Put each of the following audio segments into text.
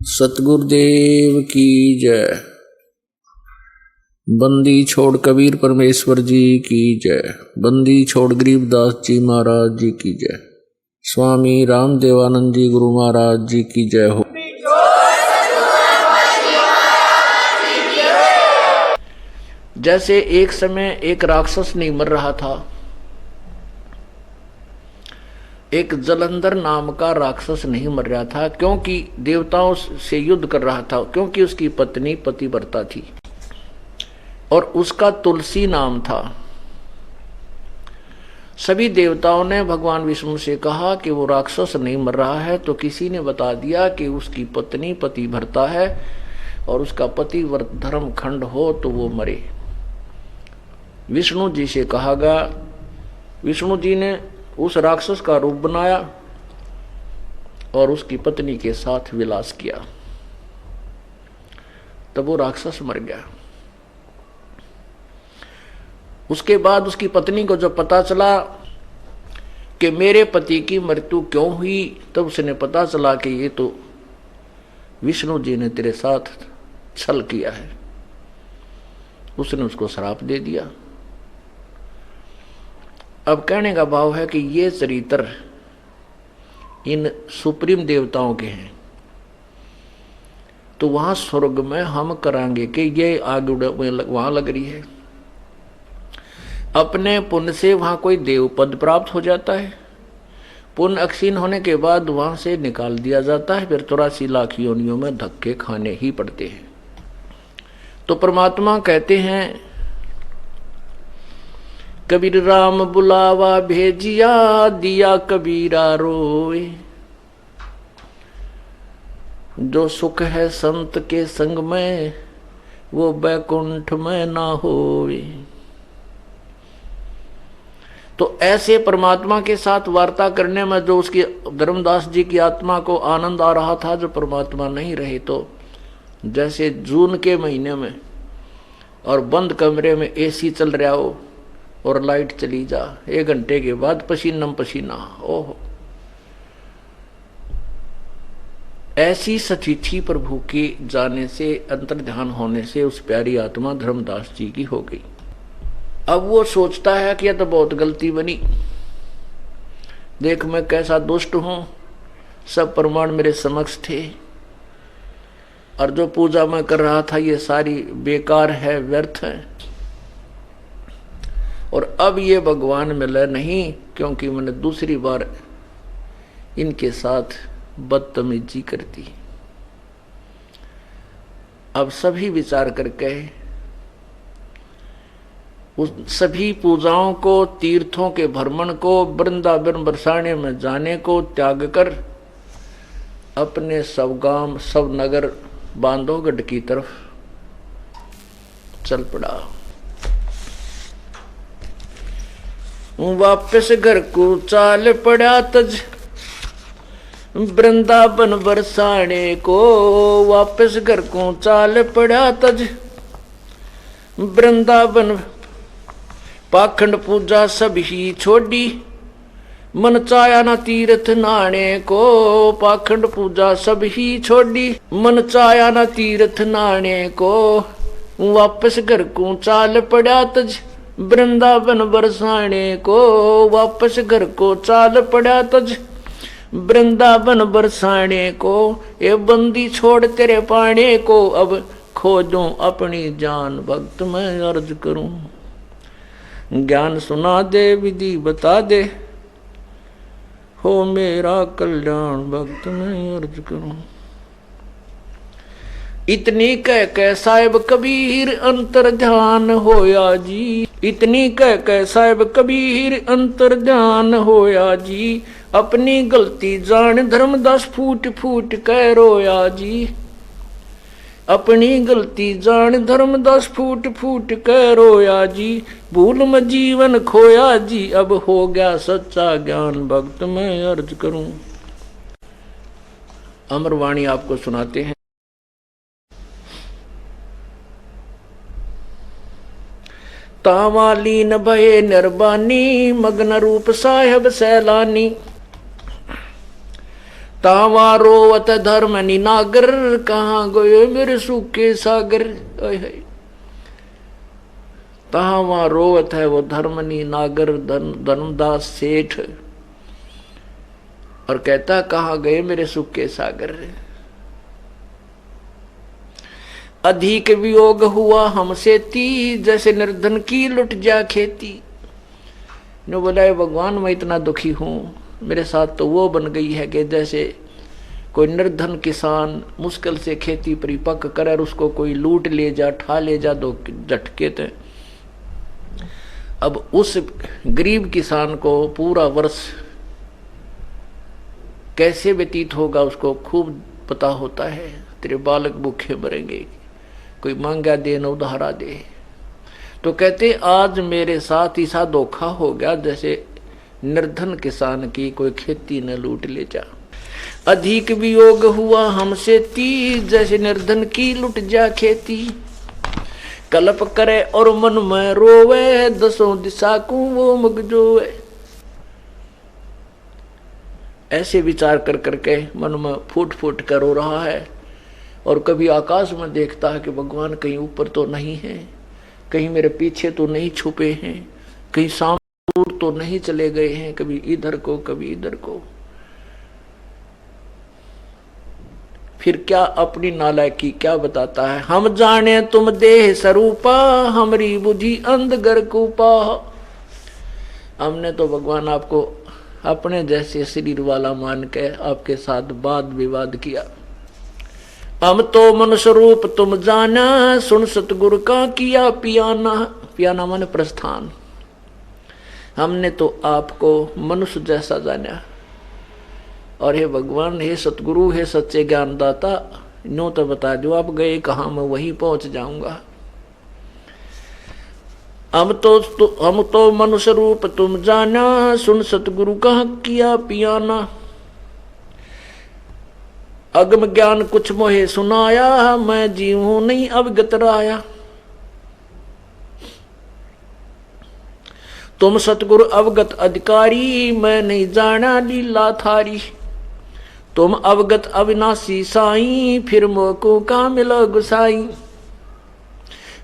सतगुरुदेव की जय। बंदी छोड़ कबीर परमेश्वर जी की जय। बंदी छोड़ गरीबदास जी महाराज जी की जय। स्वामी रामदेवानंद जी गुरु महाराज जी की जय हो। जैसे एक समय एक राक्षस नहीं मर रहा था, एक जलंधर नाम का राक्षस नहीं मर रहा था, क्योंकि देवताओं से युद्ध कर रहा था, क्योंकि उसकी पत्नी पतिव्रता थी और उसका तुलसी नाम था। सभी देवताओं ने भगवान विष्णु से कहा कि वो राक्षस नहीं मर रहा है, तो किसी ने बता दिया कि उसकी पत्नी पतिव्रता है और उसका पतिव्रत धर्म खंड हो तो वो मरे। विष्णु जी से कहा गया, विष्णु जी ने उस राक्षस का रूप बनाया और उसकी पत्नी के साथ विलास किया, तब वो राक्षस मर गया। उसके बाद उसकी पत्नी को जब पता चला कि मेरे पति की मृत्यु क्यों हुई, तब उसने पता चला कि ये तो विष्णु जी ने तेरे साथ छल किया है। उसने उसको श्राप दे दिया। अब कहने का भाव है कि ये चरित्र इन सुप्रीम देवताओं के हैं, तो वहां स्वर्ग में हम करांगे कि ये आग वहां लग रही है। अपने पुण्य से वहां कोई देव पद प्राप्त हो जाता है, पुण्य अक्षीण होने के बाद वहां से निकाल दिया जाता है, फिर 84 लाख योनियों में धक्के खाने ही पड़ते हैं। तो परमात्मा कहते हैं, कबीर राम बुलावा भेजिया, दिया कबीरा रोए। जो सुख है संत के संग में, वो बैकुंठ में ना होए। तो ऐसे परमात्मा के साथ वार्ता करने में जो उसकी धर्मदास जी की आत्मा को आनंद आ रहा था, जो परमात्मा नहीं रहे, तो जैसे जून के महीने में और बंद कमरे में एसी चल रहा हो और लाइट चली जा, 1 घंटे के बाद पसीना पसीना, ओहो। ऐसी स्थिति प्रभु के जाने से, अंतर ध्यान होने से उस प्यारी आत्मा धर्मदास जी की हो गई। अब वो सोचता है कि यह तो बहुत गलती बनी, देख मैं कैसा दुष्ट हूं, सब प्रमाण मेरे समक्ष थे और जो पूजा मैं कर रहा था ये सारी बेकार है, व्यर्थ है। और अब ये भगवान मिले नहीं, क्योंकि मैंने दूसरी बार इनके साथ बदतमीजी कर दी। अब सभी विचार करके उस सभी पूजाओं को, तीर्थों के भ्रमण को, वृंदावन बरसाने में जाने को त्याग कर अपने सब गांव सब नगर बांधवगढ़ की तरफ चल पड़ा। वापस घर को चाल पड़ा तज, वृंदावन बरसाने को। वापस घर को चाल पड़ा तज, वृंदावन पाखंड पूजा सब ही छोड़ी। मन चाया ना तीर्थ नाने को। पाखंड पूजा सब ही छोड़ी, मन चाया ना तीर्थ नाने को। वापस घर को चाल पड़ा तज, वृंदावन बरसाने को। वापस घर को चाल पड़ा तज, वृंदावन बरसाने को। ये बंदी छोड़ तेरे पाने को, अब खोजूं अपनी जान, भक्त मैं अर्ज करूं। ज्ञान सुना दे, विधि बता दे, हो मेरा कल्याण, भक्त मैं अर्ज करूं। इतनी कह साहिब कबीर अंतर ध्यान होया जी। इतनी कह साहिब कबीर अंतर ध्यान होया जी। अपनी गलती जान धर्मदास फूट फूट कह रोया जी। अपनी गलती जान धर्मदास फूट फूट कह रोया जी। भूल में जीवन खोया जी, अब हो गया सच्चा ज्ञान, भक्त मैं अर्ज करूं। अमरवाणी आपको सुनाते हैं। तावालीन भये निर्बानी, मग्न रूप साहेब सैलानी। तावा रोवत धर्म निनागर, कहाँ गए मेरे सूखे सागर। तहा वहां रोवत है वो धर्मनी नागर धर्मदास सेठ, और कहता कहाँ गए मेरे सूखे सागर। अधिक वियोग हुआ हमसे ती, जैसे निर्धन की लुट जा खेती। ने बोला भगवान मैं इतना दुखी हूं, मेरे साथ तो वो बन गई है कि जैसे कोई निर्धन किसान मुश्किल से खेती परिपक्व करे और उसको कोई लूट ले जा, ठा ले जा दो झटके थे। अब उस गरीब किसान को पूरा वर्ष कैसे व्यतीत होगा उसको खूब पता होता है। तेरे बालक भूखे मरेंगे, कोई मांगा दे न उधारा दे। तो कहते आज मेरे साथ ऐसा धोखा हो गया जैसे निर्धन किसान की कोई खेती न लूट ले जा। अधिक वियोग हुआ हमसे ती, जैसे निर्धन की लुट जा खेती। कल्प करे और मन में रोवे, दसों दिशा को वो मगजोवे। ऐसे विचार कर करके मन में फूट फूट कर रो रहा है, और कभी आकाश में देखता है कि भगवान कहीं ऊपर तो नहीं है, कहीं मेरे पीछे तो नहीं छुपे हैं, कहीं सामने दूर तो नहीं चले गए हैं, कभी इधर को कभी इधर को। फिर क्या अपनी नालायकी क्या बताता है, हम जाने तुम देह स्वरूपा, हमारी बुद्धि अंधगर कूपा। हमने तो भगवान आपको अपने जैसे शरीर वाला मान के आपके साथ वाद विवाद किया। हम तो मनुष्य रूप तुम जाना, सुन सतगुरु का किया पियाना। पियाना माने प्रस्थान। हमने तो आपको मनुष्य जैसा जाना, और हे भगवान, हे सतगुरु, हे सच्चे ज्ञानदाता, नो तो बता दो आप गए कहाँ, मैं वहीं पहुंच जाऊंगा। हम तो मनुष्य रूप तुम जाना, सुन सतगुरु का किया पियाना। अगम ज्ञान कुछ मोहे सुनाया, मैं जीव हूं नहीं अवगत राया। तुम सतगुरु अवगत अधिकारी, मैं नहीं जाना लीला थारी। तुम अवगत अविनाशी साई, फिर मोको का मिलो गुसाई।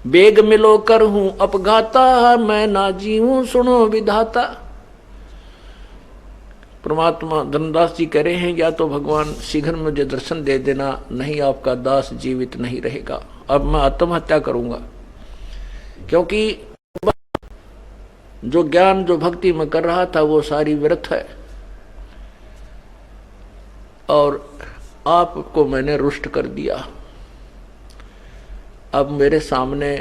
बेग मिलो कर हूं अपघाता, मैं ना जीऊं सुनो विधाता। परमात्मा धर्मदास जी कह रहे हैं, या तो भगवान शीघ्र मुझे दर्शन दे देना, नहीं आपका दास जीवित नहीं रहेगा। अब मैं आत्महत्या करूंगा, क्योंकि जो ज्ञान जो भक्ति में कर रहा था वो सारी व्यर्थ है, और आपको मैंने रुष्ट कर दिया। अब मेरे सामने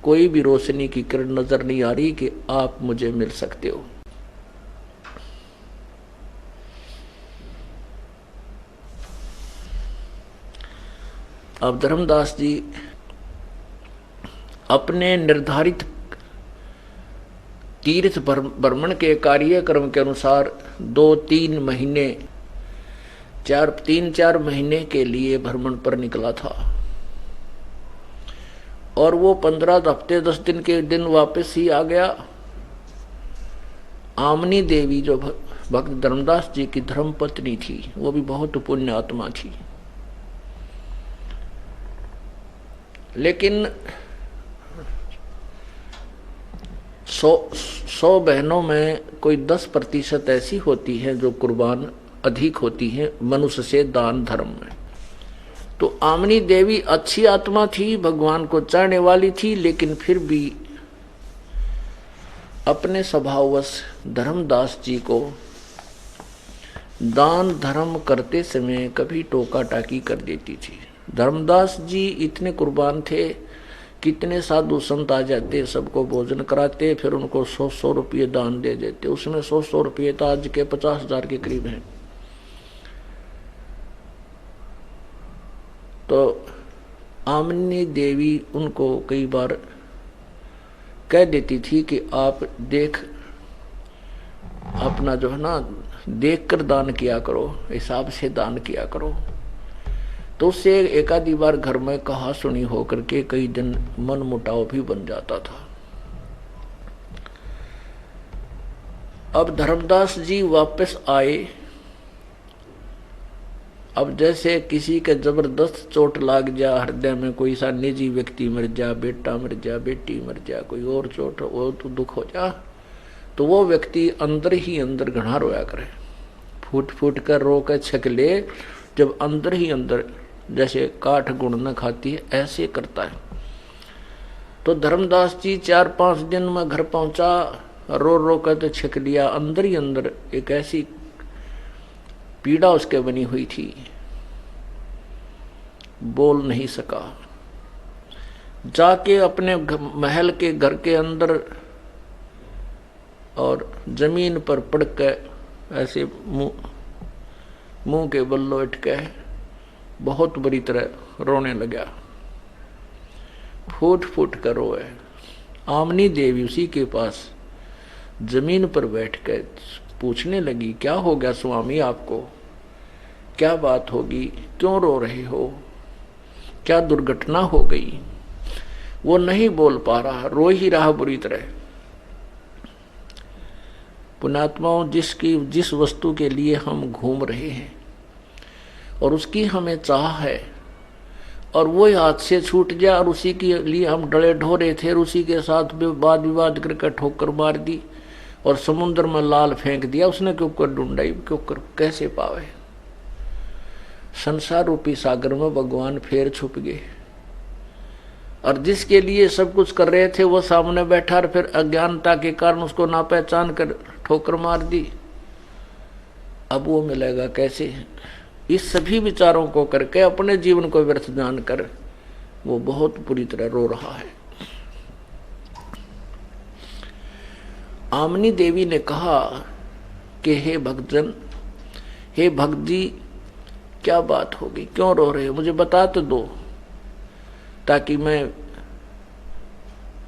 कोई भी रोशनी की किरण नजर नहीं आ रही कि आप मुझे मिल सकते हो। अब धर्मदास जी अपने निर्धारित तीर्थ भ्रमण के कार्यक्रम के अनुसार 2-3 महीने 3-4 महीने के लिए भ्रमण पर निकला था, और वो 15 हफ्ते 10 दिन के दिन वापस ही आ गया। आमनी देवी जो भक्त धर्मदास जी की धर्मपत्नी थी, वो भी बहुत पुण्य आत्मा थी, लेकिन 100 बहनों में कोई 10% ऐसी होती हैं जो कुर्बान अधिक होती हैं मनुष्य से दान धर्म में। तो आमनी देवी अच्छी आत्मा थी, भगवान को चाहने वाली थी, लेकिन फिर भी अपने स्वभाववश धर्मदास जी को दान धर्म करते समय कभी टोका टाकी कर देती थी। धर्मदास जी इतने कुर्बान थे, कितने साधु संत आ जाते, सबको भोजन कराते, फिर उनको 100 रुपये दान दे देते। उसमें 100 रुपये तो आज के 50,000 के करीब हैं। तो आमनी देवी उनको कई बार कह देती थी कि आप देख अपना जो है ना देख कर दान किया करो, हिसाब से दान किया करो। तो उससे एक आधी बार घर में कहा सुनी होकर के कई दिन मन मुटाव भी बन जाता था। अब धर्मदास जी वापस आए अब जैसे किसी के जबरदस्त चोट लाग जा हृदय में, कोई सा निजी व्यक्ति मर जा, बेटा मर जा, बेटी मर जा, कोई और चोट हो तो दुख हो जा, तो वो व्यक्ति अंदर ही अंदर घना रोया करे, फूट फूट कर रो कर छक ले, जब अंदर ही अंदर जैसे काठ गुण न खाती है ऐसे करता है। तो धर्मदास जी 4-5 दिन में घर पहुंचा, रो रो कर तो छक लिया, अंदर ही अंदर एक ऐसी पीड़ा उसके बनी हुई थी, बोल नहीं सका। जाके अपने महल के घर के अंदर और जमीन पर पड़ के ऐसे मुंह के बल लोट के बहुत बुरी तरह रोने लगा, फूट फूट कर रोए। आमनी देवी उसी के पास जमीन पर बैठ कर पूछने लगी, क्या हो गया स्वामी आपको, क्या बात होगी, क्यों रो रहे हो, क्या दुर्घटना हो गई। वो नहीं बोल पा रहा, रो ही रहा बुरी तरह। पुण्यात्माओं, जिस वस्तु के लिए हम घूम रहे हैं और उसकी हमें चाह है और वो हाथ से छूट गया और उसी के लिए हम डरे ढोरे थे और उसी के साथ वाद विवाद करके ठोकर मार दी और समुद्र में लाल फेंक दिया, उसने क्यों कर ढूंढाई, क्यों कर कैसे पावे। संसार रूपी सागर में भगवान फिर छुप गए और जिसके लिए सब कुछ कर रहे थे वो सामने बैठा और फिर अज्ञानता के कारण उसको ना पहचान कर ठोकर मार दी। अब वो मिलेगा कैसे। इस सभी विचारों को करके अपने जीवन को व्यर्थ जानकर वो बहुत बुरी तरह रो रहा है। आमनी देवी ने कहा कि हे भक्तजन, हे भक्त जी, क्या बात होगी, क्यों रो रहे हो, मुझे बता तो दो ताकि मैं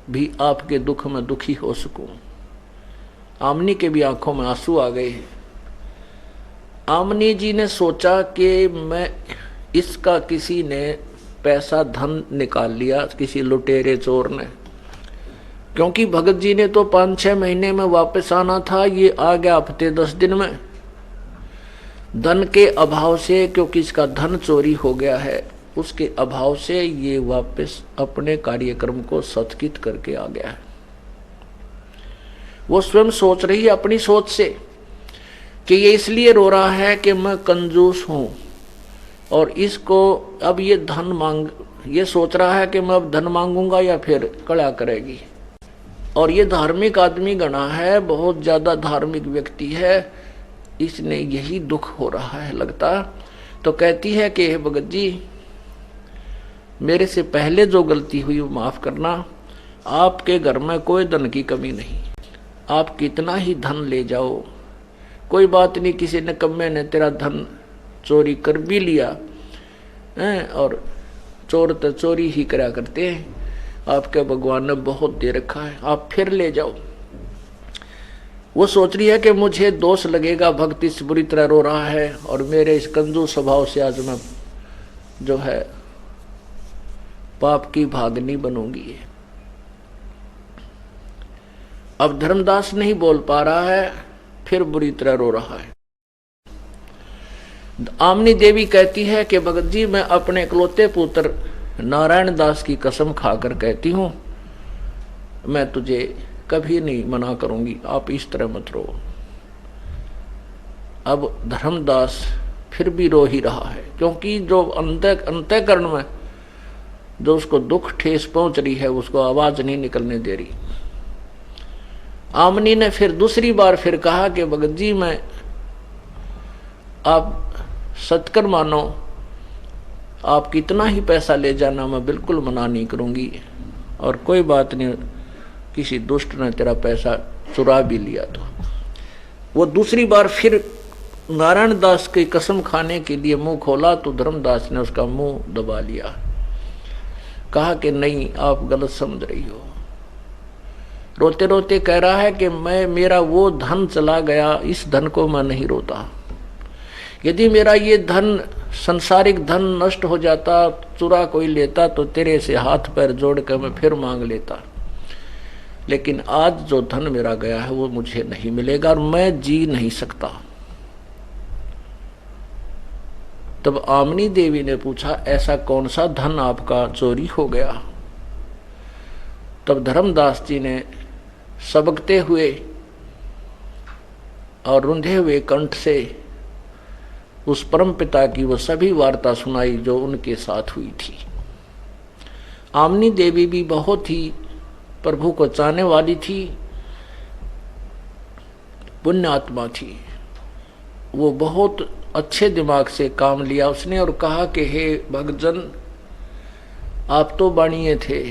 भी आपके दुख में दुखी हो सकूं। आमनी के भी आंखों में आंसू आ गए। आमनी जी ने सोचा कि मैं इसका किसी ने पैसा धन निकाल लिया, किसी लुटेरे चोर ने, क्योंकि भगत जी ने तो 5-6 महीने में वापस आना था, ये आ गया हफ्ते 10 दिन में। धन के अभाव से, क्योंकि इसका धन चोरी हो गया है, उसके अभाव से ये वापस अपने कार्यक्रम को सत्कित करके आ गया है। वो स्वयं सोच रही है अपनी सोच से कि ये इसलिए रो रहा है कि मैं कंजूस हूं और इसको अब ये धन मांग, ये सोच रहा है कि मैं अब धन मांगूंगा या फिर कड़ा करेगी। और ये धार्मिक आदमी गणा है, बहुत ज्यादा धार्मिक व्यक्ति है, इसने यही दुख हो रहा है लगता। तो कहती है कि हे भगत जी, मेरे से पहले जो गलती हुई वो माफ करना, आपके घर में कोई धन की कमी नहीं, आप कितना ही धन ले जाओ, कोई बात नहीं, किसी निकम्मे ने तेरा धन चोरी कर भी लिया है, और चोर तो चोरी ही करा करते हैं, आपके भगवान ने बहुत दे रखा है, आप फिर ले जाओ। वो सोच रही है कि मुझे दोष लगेगा, भक्त इस बुरी तरह रो रहा है और मेरे इस कंजूस स्वभाव से आज मैं जो है पाप की भागनी बनूंगी। अब धर्मदास नहीं बोल पा रहा है, फिर बुरी तरह रो रहा है। आमनी देवी कहती है कि भगत जी, मैं अपने इकलौते पुत्र नारायण दास की कसम खाकर कहती हूं, मैं तुझे कभी नहीं मना करूंगी, आप इस तरह मत रो। अब धर्मदास फिर भी रो ही रहा है, क्योंकि जो अंतःकरण में जो उसको दुख ठेस पहुंच रही है उसको आवाज नहीं निकलने दे रही। आमनी ने फिर दूसरी बार फिर कहा कि भगत जी, मैं आप सत्कर मानो, आप कितना ही पैसा ले जाना, मैं बिल्कुल मना नहीं करूंगी, और कोई बात नहीं, किसी दुष्ट ने तेरा पैसा चुरा भी लिया तो। वो दूसरी बार फिर नारायण दास की कसम खाने के लिए मुंह खोला तो धर्मदास ने उसका मुंह दबा लिया, कहा कि नहीं, आप गलत समझ रही हो। रोते रोते कह रहा है कि मेरा वो धन चला गया, इस धन को मैं नहीं रोता। यदि मेरा ये धन, संसारिक धन नष्ट हो जाता, चुरा कोई लेता, तो तेरे से हाथ पैर जोड़ कर मैं फिर मांग लेता, लेकिन आज जो धन मेरा गया है वो मुझे नहीं मिलेगा और मैं जी नहीं सकता। तब आमनी देवी ने पूछा, ऐसा कौन सा धन आपका चोरी हो गया? तब धर्मदास जी ने सबकते हुए और रुंधे हुए कंठ से उस परम पिता की वो सभी वार्ता सुनाई जो उनके साथ हुई थी। आमनी देवी भी बहुत ही प्रभु को चाहने वाली थी, पुण्य आत्मा थी। वो बहुत अच्छे दिमाग से काम लिया उसने और कहा कि हे भक्तजन, आप तो बाणिये थे,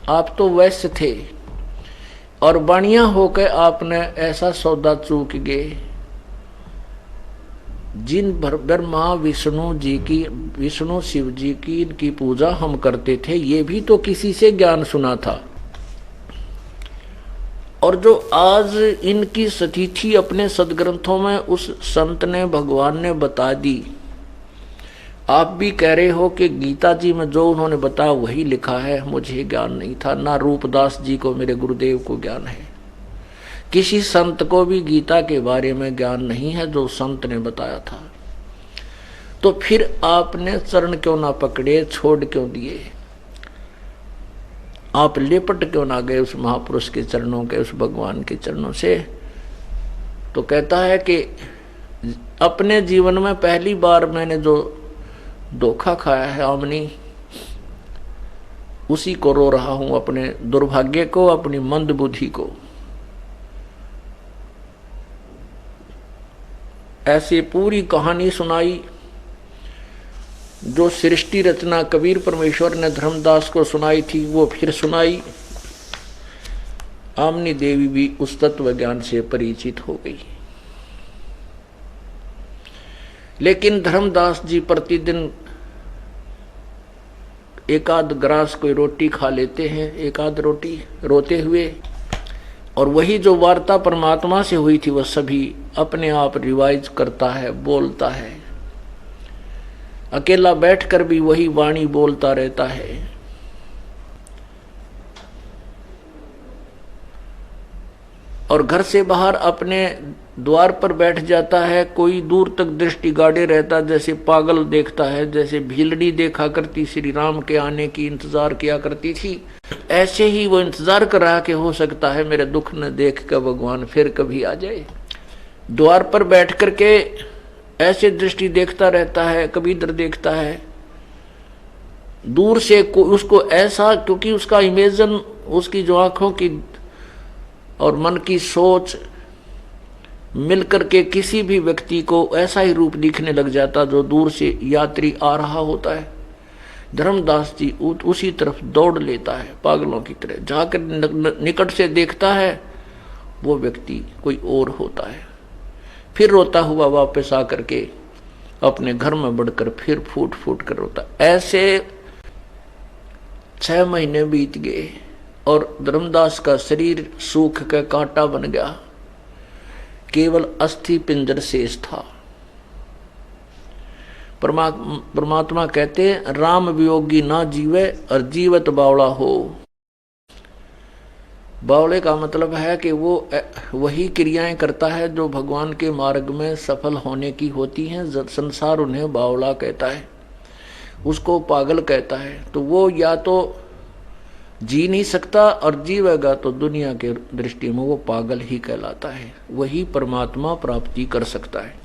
आप तो वैश्य थे, और बाणिया होकर आपने ऐसा सौदा चूक गए। जिन ब्रह्मा विष्णु जी की, विष्णु शिव जी की इनकी पूजा हम करते थे, ये भी तो किसी से ज्ञान सुना था, और जो आज इनकी सतिथि अपने सदग्रंथों में उस संत ने, भगवान ने बता दी। आप भी कह रहे हो कि गीता जी में जो उन्होंने बताया वही लिखा है, मुझे ज्ञान नहीं था, ना रूपदास जी को, मेरे गुरुदेव को ज्ञान है। किसी संत को भी गीता के बारे में ज्ञान नहीं है जो संत ने बताया था। तो फिर आपने चरण क्यों ना पकड़े, छोड़ क्यों दिए? आप लिपट क्यों ना गए उस महापुरुष के चरणों के, उस भगवान के चरणों से? तो कहता है कि अपने जीवन में पहली बार मैंने जो धोखा खाया है आमनी, उसी को रो रहा हूं, अपने दुर्भाग्य को, अपनी मंद बुद्धि को। ऐसी पूरी कहानी सुनाई जो सृष्टि रचना कबीर परमेश्वर ने धर्मदास को सुनाई थी, वो फिर सुनाई। आमनी देवी भी उस तत्व ज्ञान से परिचित हो गई। लेकिन धर्मदास जी प्रतिदिन एक आध ग्रास कोई रोटी खा लेते हैं, एक आध रोटी रोते हुए, और वही जो वार्ता परमात्मा से हुई थी वह सभी अपने आप रिवाइज करता है, बोलता है। अकेला बैठकर भी वही वाणी बोलता रहता है। और घर से बाहर अपने द्वार पर बैठ जाता है, कोई दूर तक दृष्टि गाड़े रहता, जैसे पागल देखता है, जैसे भीलड़ी देखा करती श्री राम के आने की इंतजार किया करती थी, ऐसे ही वो इंतजार कर रहा कि हो सकता है मेरे दुख न देख कर भगवान फिर कभी आ जाए। द्वार पर बैठ करके ऐसे दृष्टि देखता रहता है, कभी इधर देखता है, दूर से उसको ऐसा, क्योंकि उसका इमेजन, उसकी जो आंखों की और मन की सोच मिलकर के किसी भी व्यक्ति को ऐसा ही रूप दिखने लग जाता जो दूर से यात्री आ रहा होता है। धर्मदास जी उसी तरफ दौड़ लेता है पागलों की तरह, जाकर निकट से देखता है वो व्यक्ति कोई और होता है। फिर रोता हुआ वापस आकर के अपने घर में बढ़कर फिर फूट फूट कर रोता। ऐसे 6 महीने बीत गए और धर्मदास का शरीर सूख का कांटा बन गया, केवल अस्थि पिंजर शेष था। परमात्मा कहते हैं, राम वियोगी ना जीवे और जीवत बावड़ा हो। बावड़े का मतलब है कि वो वही क्रियाएं करता है जो भगवान के मार्ग में सफल होने की होती हैं। संसार उन्हें बावड़ा कहता है, उसको पागल कहता है। तो वो या तो जी नहीं सकता और जीवेगा तो दुनिया के दृष्टि में वो पागल ही कहलाता है। वही परमात्मा प्राप्ति कर सकता है।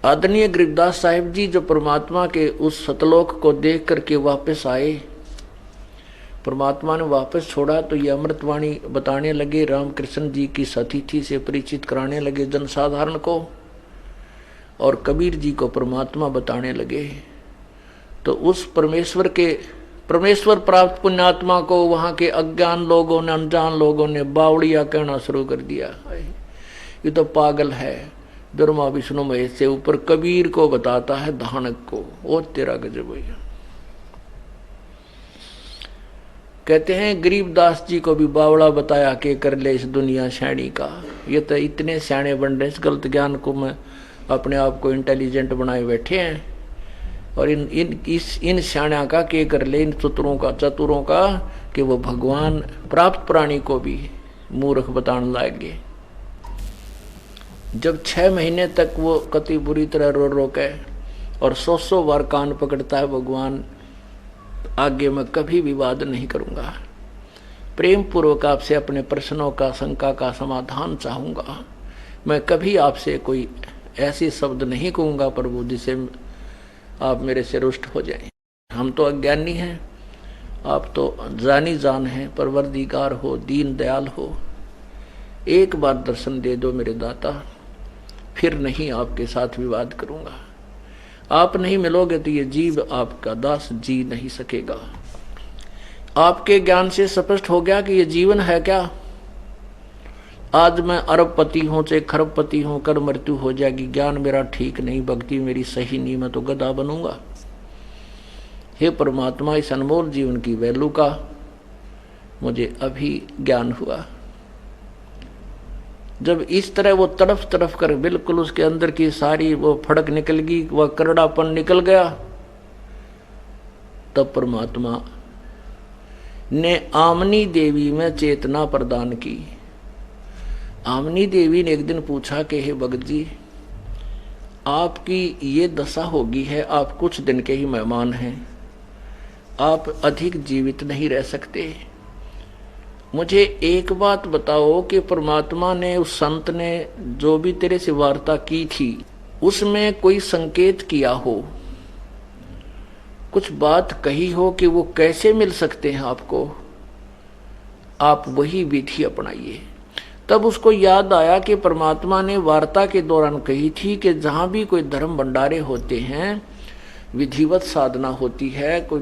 आदरणीय गरीबदास साहिब जी जो परमात्मा के उस सतलोक को देख करके वापस आए, परमात्मा ने वापस छोड़ा तो ये अमृतवाणी बताने लगे, रामकृष्ण जी की सतिथि से परिचित कराने लगे जनसाधारण को, और कबीर जी को परमात्मा बताने लगे। तो उस परमेश्वर प्राप्त पुण्यात्मा को वहाँ के अज्ञान लोगों ने, अनजान लोगों ने बावड़िया कहना शुरू कर दिया, ये तो पागल है। ब्रह्मा विष्णु महेश से ऊपर कबीर को बताता है धानक को, वो तेरा गजब भैया। कहते हैं गरीबदास जी को भी बावड़ा बताया कि कर ले इस दुनिया शैणी का। ये तो इतने सियाणे बन रहे, इस गलत ज्ञान को में अपने आप को इंटेलिजेंट बनाए बैठे हैं, और इन सियाणा का के कर ले, इन चतुरों का कि वो भगवान प्राप्त प्राणी को भी मूर्ख बताने लागे। जब 6 महीने तक वो कति बुरी तरह रो रो के और 100 बार कान पकड़ता है, भगवान आगे मैं कभी विवाद नहीं करूंगा, प्रेम पूर्वक आपसे अपने प्रश्नों का, शंका का समाधान चाहूंगा, मैं कभी आपसे कोई ऐसी शब्द नहीं कहूंगा प्रभु जिसे आप मेरे से रुष्ट हो जाएं। हम तो अज्ञानी हैं, आप तो जानी जान हैं, परवरदिगार हो, दीन दयाल हो, एक बार दर्शन दे दो मेरे दाता, फिर नहीं आपके साथ विवाद करूंगा। आप नहीं मिलोगे तो ये जीव आपका दास जी नहीं सकेगा। आपके ज्ञान से स्पष्ट हो गया कि ये जीवन है क्या। आज मैं अरबपति हूं चाहे खरबपति हूं, कर मृत्यु हो जाएगी, ज्ञान मेरा ठीक नहीं, भक्ति मेरी सही नहीं, मैं तो गधा बनूंगा। हे परमात्मा, इस अनमोल जीवन की वैल्यू का मुझे अभी ज्ञान हुआ। जब इस तरह वो तड़फ तड़फ कर बिल्कुल उसके अंदर की सारी वो फड़क निकल गई, वह करड़ापन निकल गया, तब परमात्मा ने आमनी देवी में चेतना प्रदान की। आमनी देवी ने एक दिन पूछा कि हे भगत जी, आपकी ये दशा होगी है, आप कुछ दिन के ही मेहमान हैं, आप अधिक जीवित नहीं रह सकते, मुझे एक बात बताओ कि परमात्मा ने, उस संत ने जो भी तेरे से वार्ता की थी, उसमें कोई संकेत किया हो, कुछ बात कही हो कि वो कैसे मिल सकते हैं आपको, आप वही विधि अपनाइए। तब उसको याद आया कि परमात्मा ने वार्ता के दौरान कही थी कि जहां भी कोई धर्म भंडारे होते हैं, विधिवत साधना होती है कोई,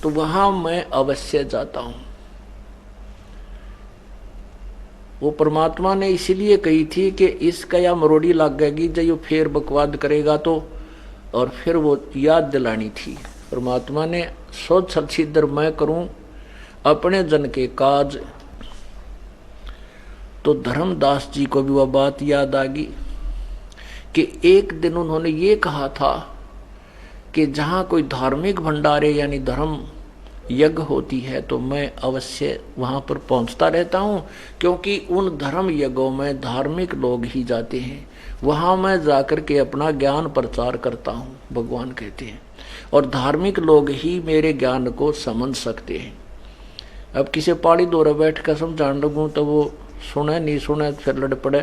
तो वहां मैं अवश्य जाता हूं। वो परमात्मा ने इसीलिए कही थी कि इसका या मरोड़ी लग गएगी जब ये फिर बकवाद करेगा तो, और फिर वो याद दिलानी थी। परमात्मा ने सोच सलछिद्र मैं करूं अपने जन के काज, तो धर्मदास जी को भी वह बात याद आ गई कि एक दिन उन्होंने ये कहा था कि जहां कोई धार्मिक भंडारे यानी धर्म यज्ञ होती है तो मैं अवश्य वहां पर पहुंचता रहता हूं, क्योंकि उन धर्म यज्ञों में धार्मिक लोग ही जाते हैं, वहां मैं जाकर के अपना ज्ञान प्रचार करता हूं, भगवान कहते हैं, और धार्मिक लोग ही मेरे ज्ञान को समझ सकते हैं। अब किसी पहाड़ी दौरा बैठ कर समझाने लगूँ तो वो सुने नहीं सुने फिर लड़ पड़े,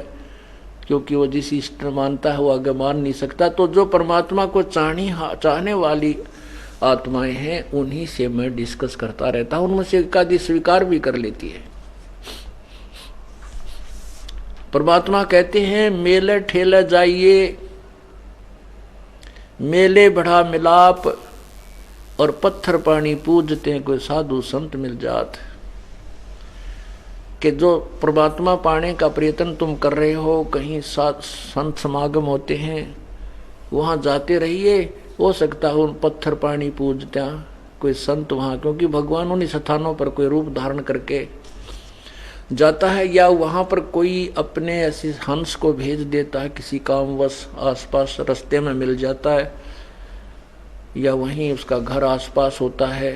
क्योंकि वो जिस इष्ट मानता है वो आगे मान नहीं सकता। तो जो परमात्मा को चाहने वाली आत्माएं हैं उन्हीं से मैं डिस्कस करता रहता हूं, उनमें से एकादी स्वीकार भी कर लेती है। परमात्मा कहते हैं मेले ठेले जाइए, मेले बढ़ा मिलाप, और पत्थर पानी पूजते कोई साधु संत मिल जात। कि जो परमात्मा पाने का प्रयत्न तुम कर रहे हो, कहीं संत समागम होते हैं वहां जाते रहिए, हो सकता है उन पत्थर पानी पूजता कोई संत वहां, क्योंकि भगवान उन्हीं स्थानों पर कोई रूप धारण करके जाता है, या वहां पर कोई अपने ऐसे हंस को भेज देता है, किसी कामवश आसपास रास्ते में मिल जाता है, या वहीं उसका घर आसपास होता है,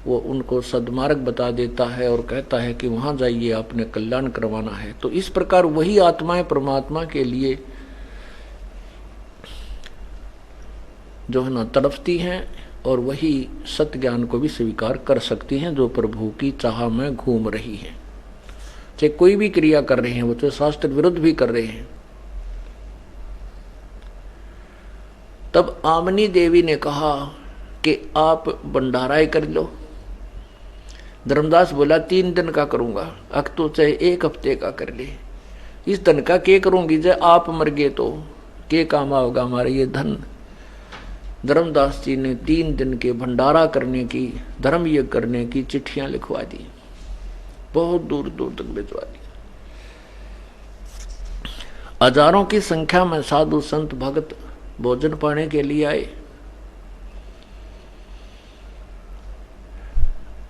वो उनको सद्मार्ग बता देता है और कहता है कि वहां जाइए आपने कल्याण करवाना है। तो इस प्रकार वही आत्माएं परमात्मा के लिए जो है ना तड़पती हैं, और वही सत्य ज्ञान को भी स्वीकार कर सकती हैं जो प्रभु की चाह में घूम रही हैं, चाहे कोई भी क्रिया कर रहे हैं, वो तो शास्त्र विरुद्ध भी कर रहे हैं। तब आमनी देवी ने कहा कि आप भंडारा कर लो। धर्मदास बोला 3 दिन का करूंगा, अक तो चाहे 1 हफ्ते का कर ले, इस धन का क्या करूंगी, जब आप मर गए तो क्या काम आओगा हमारा ये धन। धर्मदास जी ने 3 दिन के भंडारा करने की, धर्म यज्ञ करने की चिट्ठियां लिखवा दी, बहुत दूर दूर तक भिजवा दी। हजारों की संख्या में साधु संत भक्त भोजन पाने के लिए आए।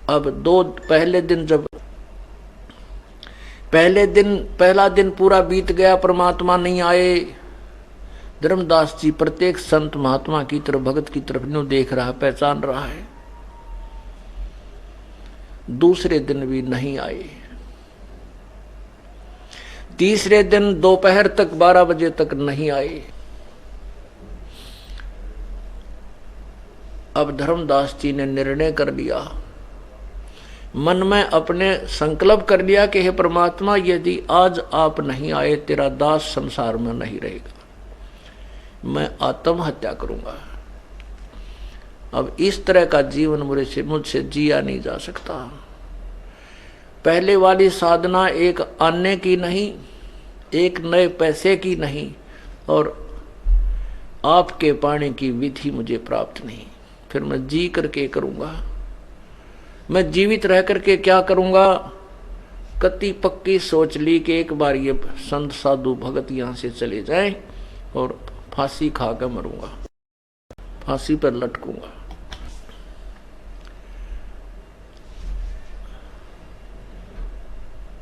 अब पहला दिन पूरा बीत गया, परमात्मा नहीं आए। धर्मदास जी प्रत्येक संत महात्मा की तरफ, भगत की तरफ न्यू देख रहा, पहचान रहा है। दूसरे दिन भी नहीं आए। तीसरे दिन दोपहर तक 12 बजे तक नहीं आए। अब धर्मदास जी ने निर्णय कर लिया, मन में अपने संकल्प कर लिया कि हे परमात्मा, यदि आज आप नहीं आए तेरा दास संसार में नहीं रहेगा, मैं आत्महत्या करूंगा। अब इस तरह का जीवन मुझसे जिया नहीं जा सकता। पहले वाली साधना एक आने की नहीं, एक नए पैसे की नहीं, और आपके पाने की विधि मुझे प्राप्त नहीं। फिर मैं जी करके करूंगा, मैं जीवित रह करके क्या करूंगा? कति पक्की सोच ली कि एक बार ये संत साधु भगत यहां से चले जाएं और फांसी खा कर मरूंगा, फांसी पर लटकूंगा।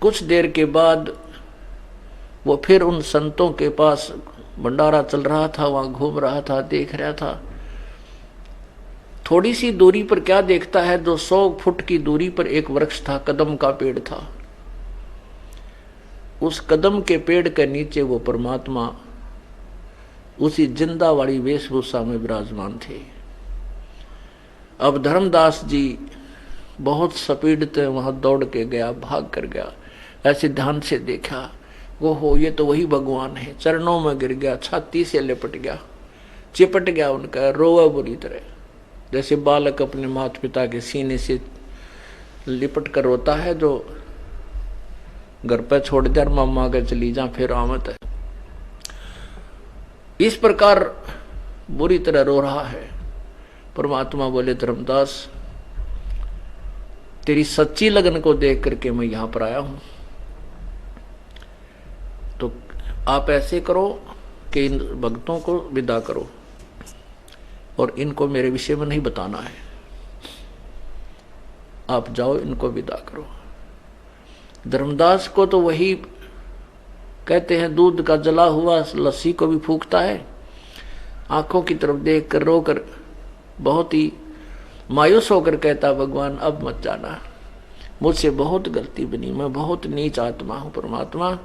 कुछ देर के बाद वो फिर उन संतों के पास, भंडारा चल रहा था, वहां घूम रहा था, देख रहा था। थोड़ी सी दूरी पर क्या देखता है, जो 100 फुट की दूरी पर एक वृक्ष था, कदम का पेड़ था। उस कदम के पेड़ के नीचे वो परमात्मा उसी जिंदा वाली वेशभूषा में विराजमान थे। अब धर्मदास जी बहुत स्पीड से वहां दौड़ के गया, भाग कर गया, ऐसे ध्यान से देखा, वो हो ये तो वही भगवान है। चरणों में गिर गया, छाती से लिपट गया, चिपट गया उनका, रोवा बुरी तरह, जैसे बालक अपने माता पिता के सीने से लिपट कर रोता है, जो घर पर छोड़ दे मामा के चली जा फिर आमत है। इस प्रकार बुरी तरह रो रहा है। परमात्मा बोले, धर्मदास, तेरी सच्ची लगन को देख करके मैं यहां पर आया हूं, तो आप ऐसे करो कि इन भक्तों को विदा करो और इनको मेरे विषय में नहीं बताना है, आप जाओ, इनको विदा करो। धर्मदास को तो वही कहते हैं, दूध का जला हुआ लस्सी को भी फूंकता है। आंखों की तरफ देख कर रोकर बहुत ही मायूस होकर कहता, भगवान अब मत जाना, मुझसे बहुत गलती बनी, मैं बहुत नीच आत्मा हूं। परमात्मा,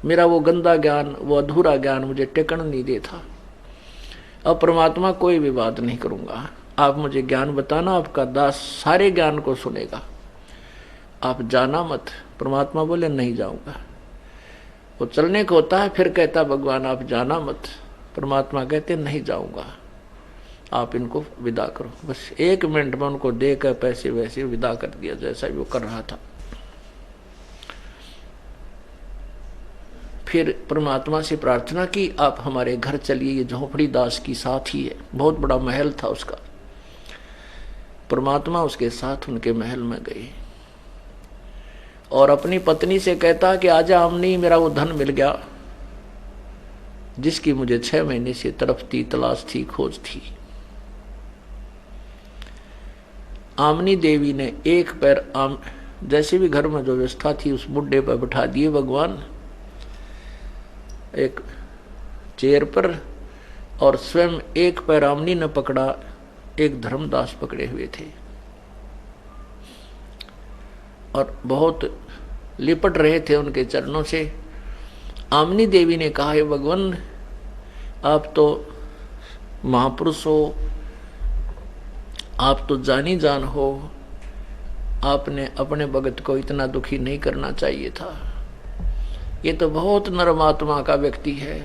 मेरा वो गंदा ज्ञान, वो अधूरा ज्ञान मुझे टेकन नहीं देता। अब परमात्मा कोई विवाद नहीं करूंगा, आप मुझे ज्ञान बताना, आपका दास सारे ज्ञान को सुनेगा, आप जाना मत। परमात्मा बोले, नहीं जाऊंगा। वो चलने को होता है, फिर कहता, भगवान आप जाना मत। परमात्मा कहते, नहीं जाऊंगा, आप इनको विदा करो। बस 1 मिनट में उनको देकर पैसे वैसे विदा कर दिया, जैसा वो कर रहा था। फिर परमात्मा से प्रार्थना की, आप हमारे घर चलिए, ये झोपड़ी दास की साथ ही है, बहुत बड़ा महल था उसका। परमात्मा उसके साथ उनके महल में गए और अपनी पत्नी से कहता कि आजा आमनी, मेरा वो धन मिल गया जिसकी मुझे 6 महीने से तड़पती तलाश थी, खोज थी। आमनी देवी ने एक पैर जैसे भी घर में जो व्यवस्था थी उस बुड्ढे पर बिठा दिए भगवान, एक चेयर पर, और स्वयं एक पैर आमनी ने पकड़ा, एक धर्मदास पकड़े हुए थे और बहुत लिपट रहे थे उनके चरणों से। आमनी देवी ने कहा, हे भगवान, आप तो महापुरुष हो, आप तो जानी जान हो, आपने अपने भगत को इतना दुखी नहीं करना चाहिए था, ये तो बहुत नरम आत्मा का व्यक्ति है।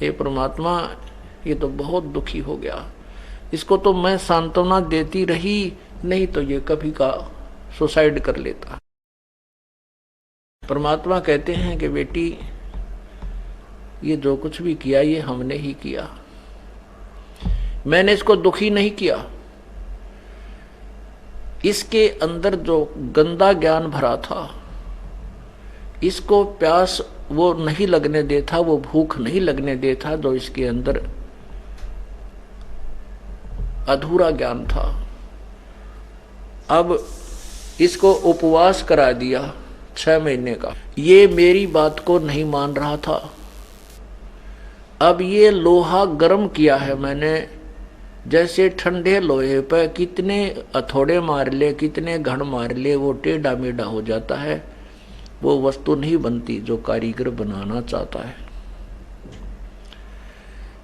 हे परमात्मा, ये तो बहुत दुखी हो गया, इसको तो मैं सांत्वना देती रही, नहीं तो ये कभी का सुसाइड कर लेता। परमात्मा कहते हैं कि बेटी, ये जो कुछ भी किया ये हमने ही किया, मैंने इसको दुखी नहीं किया। इसके अंदर जो गंदा ज्ञान भरा था, इसको प्यास वो नहीं लगने देता, वो भूख नहीं लगने देता जो इसके अंदर अधूरा ज्ञान था। अब इसको उपवास करा दिया 6 महीने का। ये मेरी बात को नहीं मान रहा था। अब ये लोहा गर्म किया है मैंने, जैसे ठंडे लोहे पर कितने हथौड़े मार ले, कितने घण मार ले, वो टेढ़ा मेढ़ा हो जाता है। वो वस्तु नहीं बनती जो कारीगर बनाना चाहता है।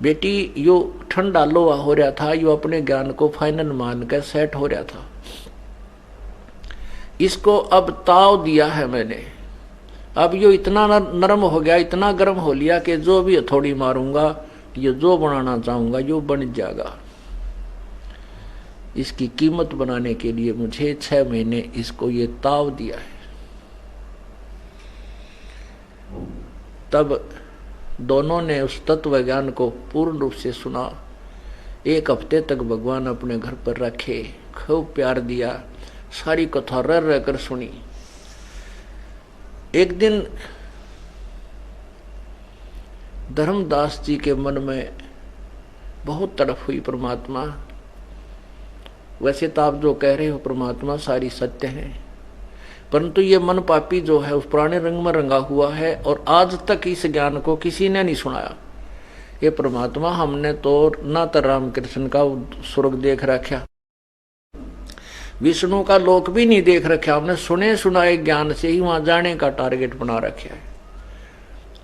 बेटी यो ठंडा लोहा हो रहा था, यो अपने ज्ञान को फाइनल मान कर सेट हो रहा था। इसको अब ताव दिया है मैंने, अब यो इतना नरम हो गया, इतना गर्म हो लिया कि जो भी हथौड़ी मारूंगा, ये जो बनाना चाहूंगा यो बन जाएगा। इसकी कीमत बनाने के लिए मुझे 6 महीने इसको ये ताव दिया है। तब दोनों ने उस तत्व ज्ञान को पूर्ण रूप से सुना। 1 हफ्ते तक भगवान अपने घर पर रखे, खूब प्यार दिया, सारी कथा रह रह कर सुनी। एक दिन धर्मदास जी के मन में बहुत तड़प हुई परमात्मा, वैसे तो आप जो कह रहे हो परमात्मा सारी सत्य है, परंतु ये मन पापी जो है उस पुराने रंग में रंगा हुआ है और आज तक इस ज्ञान को किसी ने नहीं सुनाया। ये परमात्मा हमने तो ना तो रामकृष्ण का स्वर्ग देख रखा, विष्णु का लोक भी नहीं देख रखा, हमने सुने सुनाए ज्ञान से ही वहां जाने का टारगेट बना रखा है।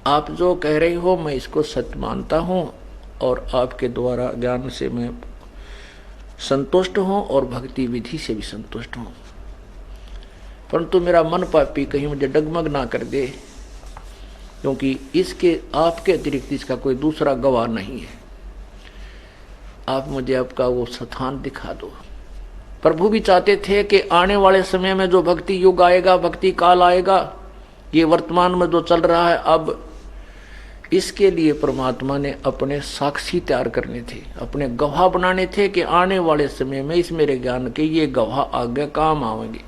आप जो कह रहे हो मैं इसको सत्य मानता हूं और आपके द्वारा ज्ञान से मैं संतुष्ट हूं और भक्ति विधि से भी संतुष्ट हूं, परंतु मेरा मन पापी कहीं मुझे डगमग ना कर दे, क्योंकि इसके आपके अतिरिक्त इसका कोई दूसरा गवाह नहीं है। आप मुझे आपका वो स्थान दिखा दो। प्रभु भी चाहते थे कि आने वाले समय में जो भक्ति युग आएगा, भक्ति काल आएगा, ये वर्तमान में जो चल रहा है अब, इसके लिए परमात्मा ने अपने साक्षी तैयार करने थे, अपने गवाह बनाने थे कि आने वाले समय में इस मेरे ज्ञान के ये गवाह आगे काम आएंगे।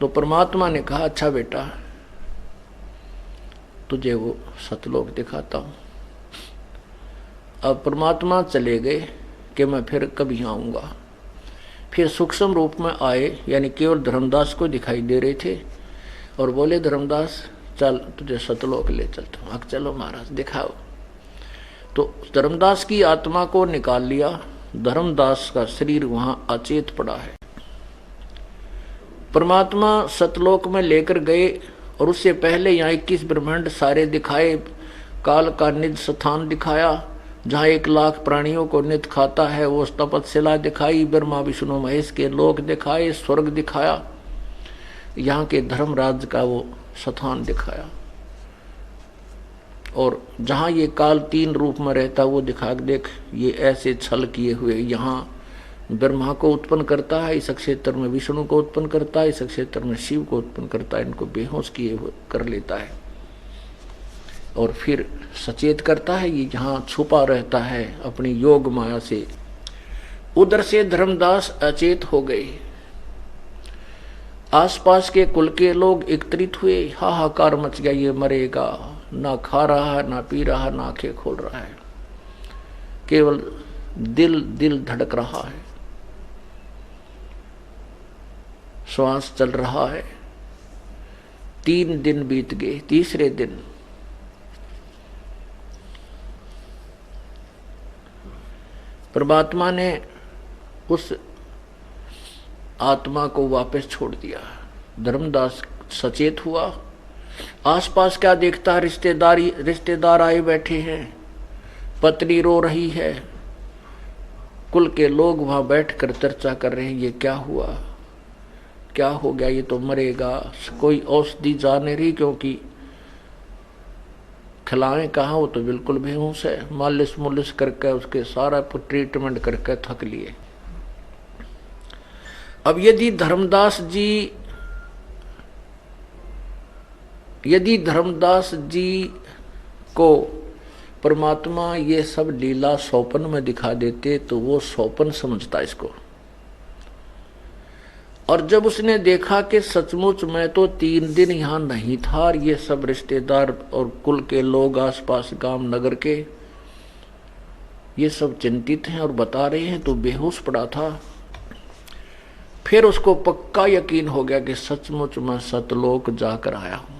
तो परमात्मा ने कहा अच्छा बेटा तुझे वो सतलोक दिखाता हूं। अब परमात्मा चले गए कि मैं फिर कभी आऊंगा। फिर सूक्ष्म रूप में आए, यानी केवल धर्मदास को दिखाई दे रहे थे और बोले धर्मदास चल तुझे सतलोक ले चलता हूं। चलो महाराज दिखाओ। तो धर्मदास की आत्मा को निकाल लिया, धर्मदास का शरीर वहां अचेत पड़ा है। परमात्मा सतलोक में लेकर गए और उससे पहले यहाँ 21 ब्रह्मांड सारे दिखाए, काल का निज स्थान दिखाया, जहाँ 1 लाख प्राणियों को नित खाता है वो तपस्या दिखाई, ब्रह्मा विष्णु महेश के लोक दिखाए, स्वर्ग दिखाया, यहाँ के धर्मराज का वो स्थान दिखाया, और जहाँ ये काल 3 रूप में रहता वो दिखा देख ये ऐसे छल किए हुए यहाँ ब्रह्मा को उत्पन्न करता है, इस क्षेत्र में विष्णु को उत्पन्न करता है, इस क्षेत्र में शिव को उत्पन्न करता है, इनको बेहोश किए हुए कर लेता है और फिर सचेत करता है। ये यहाँ छुपा रहता है अपनी योग माया से। उधर से धर्मदास अचेत हो गए। आसपास के कुल के लोग एकत्रित हुए, हाहाकार मच गया, ये मरेगा, ना खा रहा है ना पी रहा, ना आंखें खोल रहा है, केवल दिल धड़क रहा है, श्वास चल रहा है। 3 दिन बीत गए। तीसरे दिन परमात्मा ने उस आत्मा को वापस छोड़ दिया। धर्मदास सचेत हुआ। आसपास क्या देखता है, रिश्तेदार आए बैठे हैं, पत्नी रो रही है, कुल के लोग वहां बैठकर चर्चा कर रहे हैं ये क्या हुआ, क्या हो गया, ये तो मरेगा, कोई औषधि जा नहीं रही, क्योंकि खिलाएं कहाँ, वो तो बिल्कुल बेहोश है। मालिश मुलिश करके उसके सारा ट्रीटमेंट करके थक लिए। अब यदि धर्मदास जी को परमात्मा ये सब लीला स्वप्न में दिखा देते तो वो स्वप्न समझता इसको, और जब उसने देखा कि सचमुच मैं तो 3 दिन यहाँ नहीं था और ये सब रिश्तेदार और कुल के लोग आसपास गांव नगर के ये सब चिंतित हैं और बता रहे हैं, तो बेहोश पड़ा था। फिर उसको पक्का यकीन हो गया कि सचमुच मैं सतलोक जाकर आया हूं।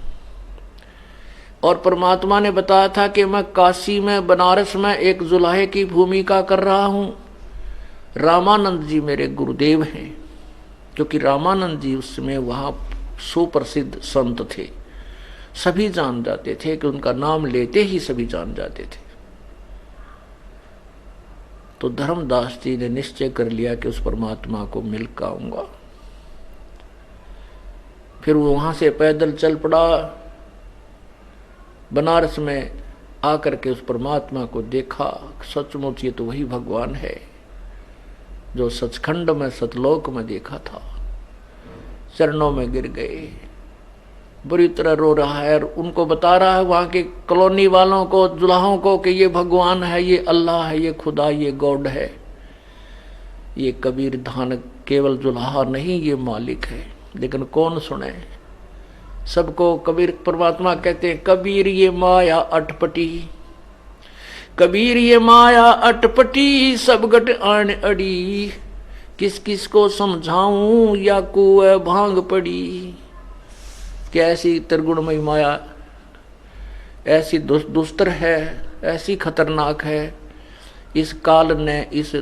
और परमात्मा ने बताया था कि मैं काशी में, बनारस में एक जुलाहे की भूमिका कर रहा हूं। रामानंद जी मेरे गुरुदेव हैं, क्योंकि रामानंद जी उस समय वहाँ सुप्रसिद्ध संत थे, सभी जान जाते थे कि उनका नाम लेते ही सभी जान जाते थे। तो धर्मदास जी ने निश्चय कर लिया कि उस परमात्मा को मिल कर आऊंगा। फिर वो वहां से पैदल चल पड़ा, बनारस में आकर के उस परमात्मा को देखा। सचमुच ये तो वही भगवान है जो सचखंड में सतलोक में देखा था। चरणों में गिर गए, बुरी तरह रो रहा है और उनको बता रहा है वहां के कॉलोनी वालों को, दुल्हाओं को कि ये भगवान है, ये अल्लाह है, ये खुदा, ये गॉड है। ये कबीर धान केवल दुल्हा नहीं, ये मालिक है। लेकिन कौन सुने? सबको कबीर परमात्मा कहते हैं, कबीर ये माया अटपटी, कबीर ये माया अटपटी, सब गट आन अड़ी, किस किस को समझाऊं या कुएं भांग पड़ी। कैसी त्रिगुणमयी माया ऐसी दुस्तर है, ऐसी खतरनाक है। इस काल ने इस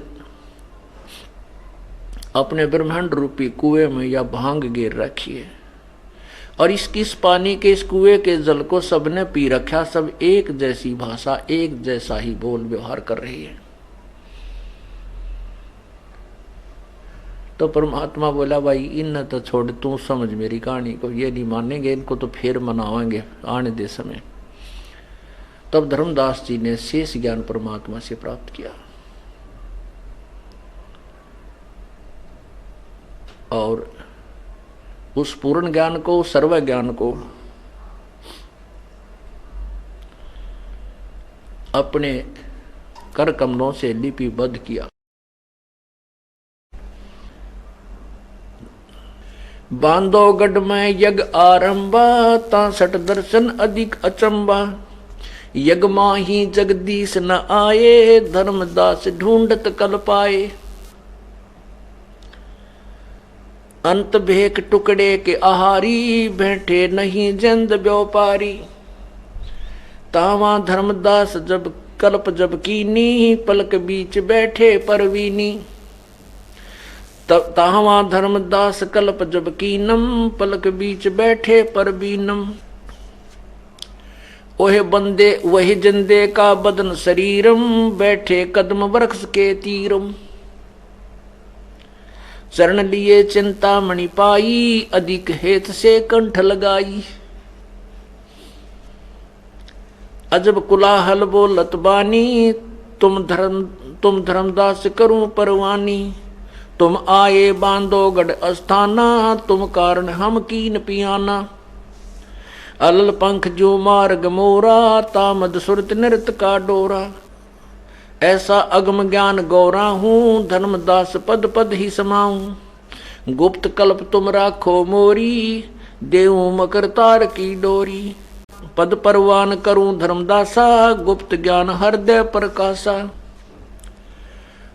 अपने ब्रह्मांड रूपी कुएं में या भांग गिर रखी है और इस पानी के, इस कुएं के जल को सबने पी रखा। सब एक जैसी भाषा, एक जैसा ही बोल व्यवहार कर रही है। तो परमात्मा बोला, भाई इन तो छोड़, तू समझ मेरी कहानी को। ये नहीं मानेंगे, इनको तो फिर मनावाएंगे आने दे समय। तब धर्मदास जी ने शेष ज्ञान परमात्मा से प्राप्त किया और उस पूर्ण ज्ञान को, सर्व ज्ञान को अपने कर कमलों से लिपिबद्ध किया। बांधोगढ़ में यज्ञ आरंभा, 63 दर्शन अधिक अचंबा, यज्ञ माही जगदीश न आए, धर्मदास ढूंढत कल पाए। अंत भेक टुकड़े के आहारी, बैठे नहीं जंद व्यापारी। तावा धर्मदास जब कल्प जब कीनी, पलक बीच बैठे परवीनी। तावा धर्मदास कल्प जब कीनम, पलक बीच बैठे परवीनम। ओहे बंदे वही जिंदे का बदन शरीरम, बैठे कदम वृक्ष के तीरम। चरण लिए चिंता मणि पाई, अधिक हेत से कंठ लगाई। अजब कुलाहल बोलत बानी, तुम धर्मदास करूं परवानी। तुम आए बांधोगढ़ अस्थाना, तुम कारण हम कीन पियाना। अलल पंख जो मार्ग मोरा, तामद सुरत नृत का डोरा। ऐसा अगम ज्ञान गौरा हूँ, धर्मदास पद पद ही समाऊं। गुप्त कल्प तुम राखो मोरी, देऊं मकर तार की डोरी। पद परवान करूं धर्मदासा, गुप्त ज्ञान हृदय प्रकाशा।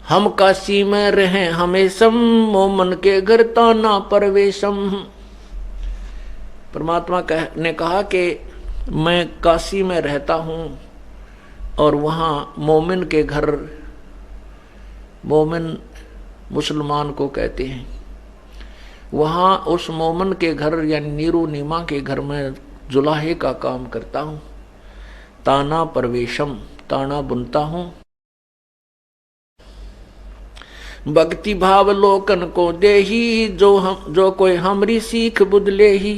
हम काशी में रहें हमेशम, मोमन के घर ताना परवेशम। परमात्मा ने कहा कि मैं काशी में रहता हूँ और वहाँ मोमिन के घर, मोमिन मुसलमान को कहते हैं, वहाँ उस मोमिन के घर यानी नीरू नीमा के घर में जुलाहे का काम करता हूँ। ताना परवेशम, ताना बुनता हूँ। भक्ति भाव लोकन को देही, जो कोई हमरी सीख बुदले ही।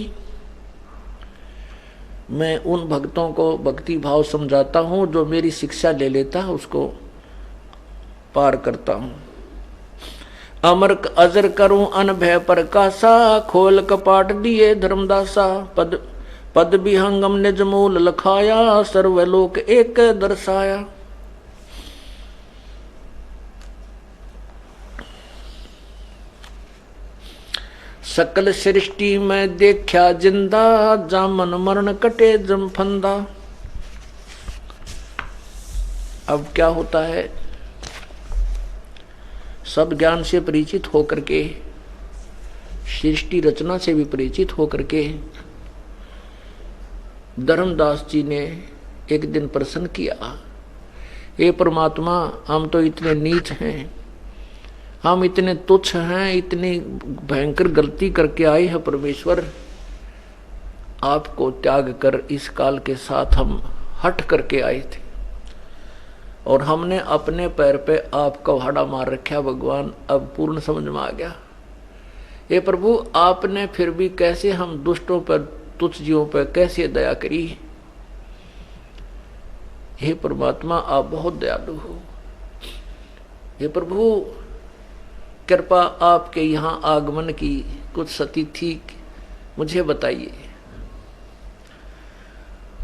मैं उन भक्तों को भक्ति भाव समझाता हूँ, जो मेरी शिक्षा ले लेता है उसको पार करता हूँ। अमर अजर करूं अनभय प्रकाशा, खोल कपाट दिए धर्मदासा। पद विहंगम निज मूल लखाया, सर्वलोक एक दर्शाया। सकल सृष्टि में देखा जिंदा, जामन मरण कटे जम फंदा। अब क्या होता है, सब ज्ञान से परिचित होकर के, सृष्टि रचना से भी परिचित होकर के धर्मदास जी ने एक दिन प्रश्न किया, हे परमात्मा, हम तो इतने नीच हैं, हम इतने तुच्छ हैं, इतनी भयंकर गलती करके आए हैं परमेश्वर, आपको त्याग कर इस काल के साथ हम हट करके आए थे और हमने अपने पैर पे आपका उहाड़ा मार रखा भगवान, अब पूर्ण समझ में आ गया। ये प्रभु आपने फिर भी कैसे हम दुष्टों पर, तुच्छ जीवों पर कैसे दया करी। हे परमात्मा आप बहुत दयालु हो। हे प्रभु कृपा आपके यहाँ आगमन की कुछ सती थी, मुझे बताइए।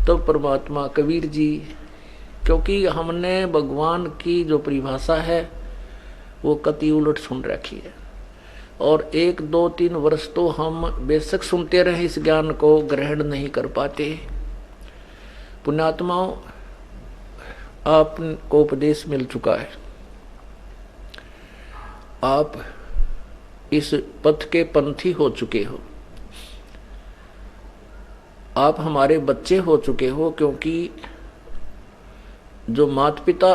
तो परमात्मा कबीर जी, क्योंकि हमने भगवान की जो परिभाषा है वो कति उलट सुन रखी है और 1, 2, 3 वर्ष तो हम बेशक सुनते रहे, इस ज्ञान को ग्रहण नहीं कर पाते। पुण्यात्माओं, आपको उपदेश मिल चुका है, आप इस पथ के पंथी हो चुके हो, आप हमारे बच्चे हो चुके हो, क्योंकि जो माता पिता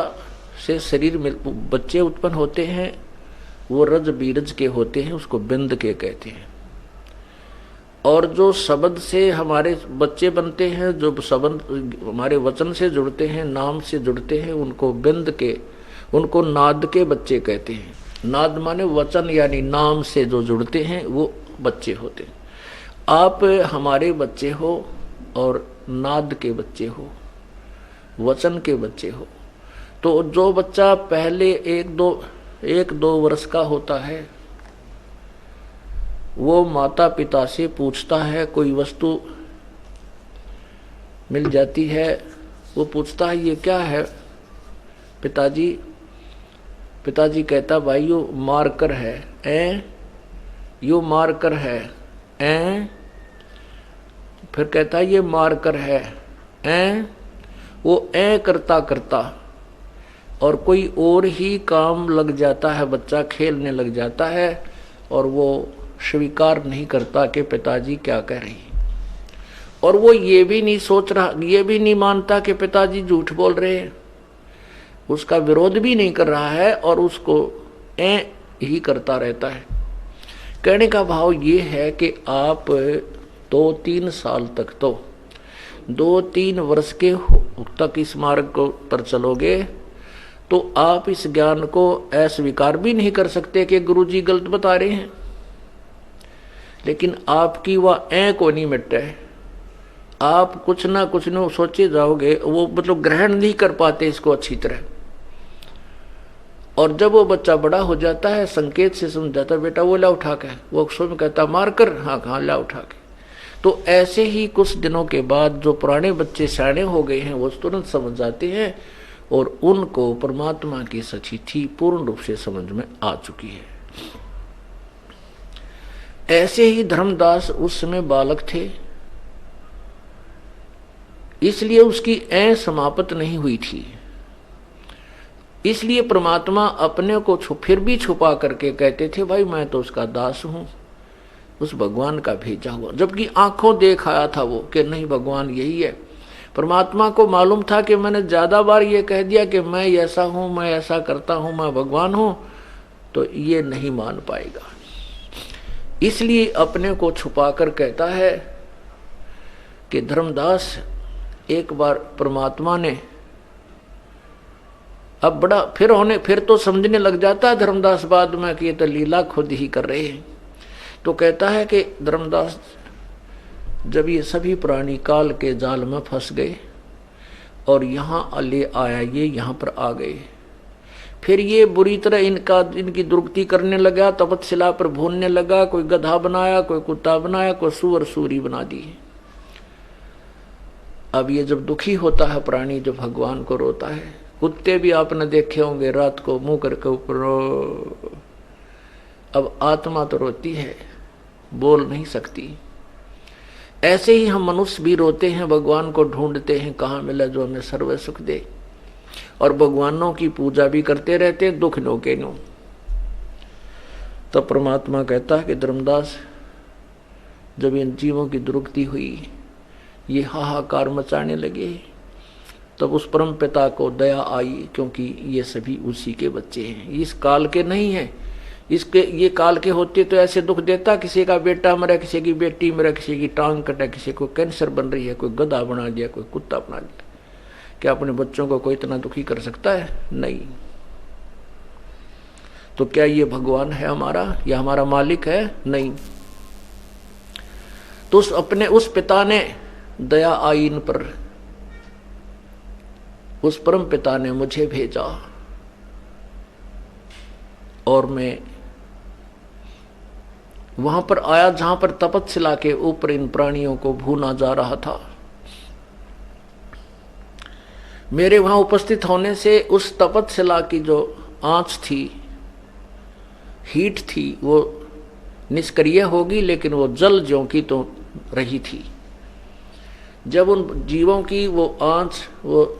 से शरीर में बच्चे उत्पन्न होते हैं वो रज बीरज के होते हैं, उसको बिंद के कहते हैं। और जो शब्द से हमारे बच्चे बनते हैं, जो शब्द हमारे वचन से जुड़ते हैं, नाम से जुड़ते हैं, उनको बिंद के, उनको नाद के बच्चे कहते हैं। नाद माने वचन यानी नाम से जो जुड़ते हैं वो बच्चे होते हैं। आप हमारे बच्चे हो और नाद के बच्चे हो, वचन के बच्चे हो। तो जो बच्चा पहले 1-2 वर्ष का होता है वो माता पिता से पूछता है, कोई वस्तु मिल जाती है, वो पूछता है ये क्या है पिताजी। पिताजी कहता भाई यो मार्कर है, यो मार्कर है, फिर कहता ये मार्कर है, वो करता करता और कोई और ही काम लग जाता है, बच्चा खेलने लग जाता है और वो स्वीकार नहीं करता कि पिताजी क्या कह रही, और वो ये भी नहीं सोच रहा, ये भी नहीं मानता कि पिताजी झूठ बोल रहे हैं, उसका विरोध भी नहीं कर रहा है और उसको ही करता रहता है। कहने का भाव ये है कि आप 2-3 साल तक, तो 2-3 वर्ष के तक इस मार्ग को पर चलोगे तो आप इस ज्ञान को अस्वीकार भी नहीं कर सकते कि गुरुजी गलत बता रहे हैं, लेकिन आपकी वह को नहीं मिटता है। आप कुछ ना कुछ न सोचे जाओगे, वो मतलब ग्रहण नहीं कर पाते इसको अच्छी तरह। और जब वो बच्चा बड़ा हो जाता है, संकेत से समझाता है बेटा वो ला उठा के, वो अक्सर में कहता मार कर, हाँ हाँ ला उठा के। तो ऐसे ही कुछ दिनों के बाद जो पुराने बच्चे सियाने हो गए हैं वो तुरंत समझ जाते हैं और उनको परमात्मा की सच्चाई पूर्ण रूप से समझ में आ चुकी है। ऐसे ही धर्मदास उस समय बालक थे, इसलिए उसकी समाप्त नहीं हुई थी। इसलिए परमात्मा अपने को फिर भी छुपा करके कहते थे भाई मैं तो उसका दास हूं, उस भगवान का भेजा हुआ, जबकि आंखों देख आया था वो कि नहीं भगवान यही है। परमात्मा को मालूम था कि मैंने ज्यादा बार ये कह दिया कि मैं ऐसा हूं, मैं ऐसा करता हूं, मैं भगवान हूं, तो ये नहीं मान पाएगा। इसलिए अपने को छुपा कर कहता है कि धर्मदास एक बार परमात्मा ने अब बड़ा फिर तो समझने लग जाता है धर्मदास बाद में कि ये तो लीला खुद ही कर रहे हैं। तो कहता है कि धर्मदास जब ये सभी प्राणी काल के जाल में फंस गए और यहाँ ले आया, ये यहाँ पर आ गए, फिर ये बुरी तरह इनकी दुर्गति करने लगा, तपस्या पर भूनने लगा, कोई गधा बनाया, कोई कुत्ता बनाया, कोई सुअर सूरी बना दी। अब ये जब दुखी होता है प्राणी, जब भगवान को रोता है, कुत्ते भी आपने देखे होंगे रात को मुंह करके ऊपर, अब आत्मा तो रोती है, बोल नहीं सकती। ऐसे ही हम मनुष्य भी रोते हैं, भगवान को ढूंढते हैं कहाँ मिला जो हमें सर्व सुख दे, और भगवानों की पूजा भी करते रहते हैं दुख नो के नो। तब परमात्मा कहता है कि धर्मदास जब इन जीवों की दुर्गति हुई, ये हाहाकार मचाने लगे, तब उस परम पिता को दया आई, क्योंकि ये सभी उसी के बच्चे हैं, इस काल के नहीं हैं, इसके ये काल के होते तो ऐसे दुख देता, किसी का बेटा मरे, किसी की बेटी मरे, किसी की टांग कटे, किसी को कैंसर बन रही है, कोई गधा बना दिया, कोई कुत्ता बना दिया। क्या अपने बच्चों को कोई इतना दुखी कर सकता है? नहीं। तो क्या ये भगवान है हमारा, या हमारा मालिक है? नहीं। तो उस पिता ने दया आई इन पर, उस परम पिता ने मुझे भेजा और मैं वहां पर आया जहां पर तपस्या के ऊपर इन प्राणियों को भूना जा रहा था। मेरे वहां उपस्थित होने से उस तपस्या की जो आंच थी, हीट थी, वो निष्क्रिय होगी, लेकिन वो जल ज्यों की तो रही थी। जब उन जीवों की वो आंच, वो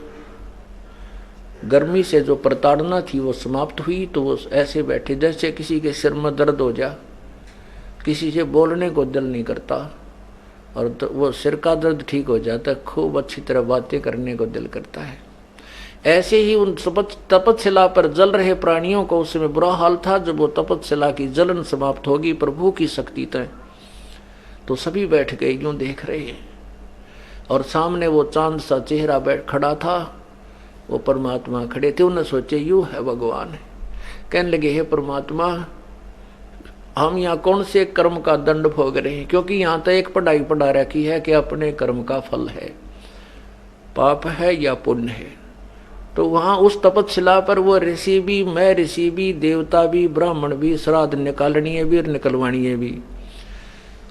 गर्मी से जो प्रताड़ना थी वो समाप्त हुई, तो वो ऐसे बैठे जैसे किसी के सिर में दर्द हो जा, किसी से बोलने को दिल नहीं करता, और तो वो सिर का दर्द ठीक हो जाता, खूब अच्छी तरह बातें करने को दिल करता है। ऐसे ही उन तपस्या पर जल रहे प्राणियों को उस समय बुरा हाल था। जब वो तपस्या की जलन समाप्त होगी प्रभु की शक्ति तय, तो सभी बैठ गए यूं देख रहे हैं, और सामने वो चांद सा चेहरा बैठ खड़ा था, वो परमात्मा खड़े थे। उन्हें सोचे यूं है भगवान है। कहने लगे, हे परमात्मा, हम यहाँ कौन से कर्म का दंड भोग रहे हैं? क्योंकि यहाँ तो एक पढ़ाई पढ़ा रखी है कि अपने कर्म का फल है, पाप है या पुण्य है। तो वहाँ उस तपस्या पर वो ऋषि भी, मैं ऋषि भी, देवता भी, ब्राह्मण भी, श्राद्ध निकालनीय भी और निकलवानीय भी,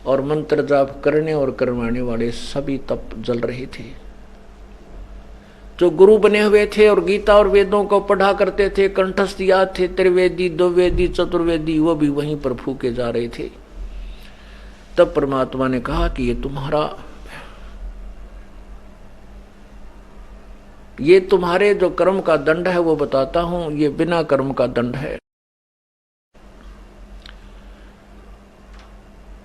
और मंत्र जाप करने और करवाने वाले सभी तप जल रहे थे। जो गुरु बने हुए थे और गीता और वेदों को पढ़ा करते थे, कंठस्थ याद थे, त्रिवेदी, द्विवेदी, चतुर्वेदी, वो भी वहीं पर फूके जा रहे थे। तब परमात्मा ने कहा कि ये तुम्हारे जो कर्म का दंड है वो बताता हूं, ये बिना कर्म का दंड है।